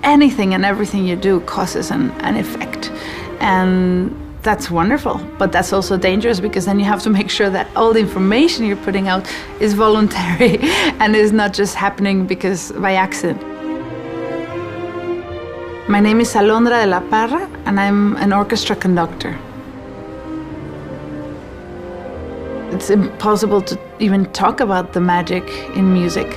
anything and everything you do causes an effect. And that's wonderful, but that's also dangerous, because then you have to make sure that all the information you're putting out is voluntary and is not just happening because by accident. My name is Alondra de la Parra, and I'm an orchestra conductor. It's impossible to even talk about the magic in music,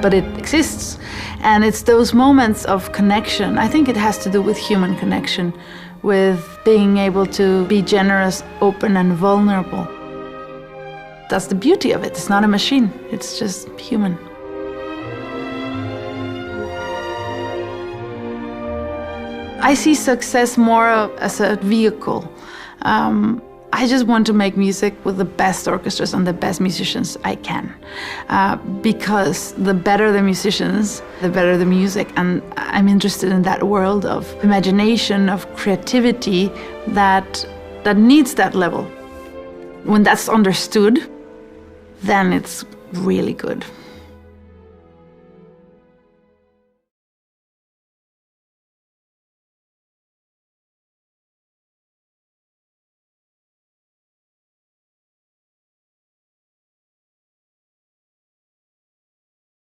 but it exists. And it's those moments of connection. I think it has to do with human connection, with being able to be generous, open, and vulnerable. That's the beauty of it. It's not a machine, it's just human. I see success more as a vehicle. I just want to make music with the best orchestras and the best musicians I can. Because the better the musicians, the better the music. And I'm interested in that world of imagination, of creativity that needs that level. When that's understood, then it's really good.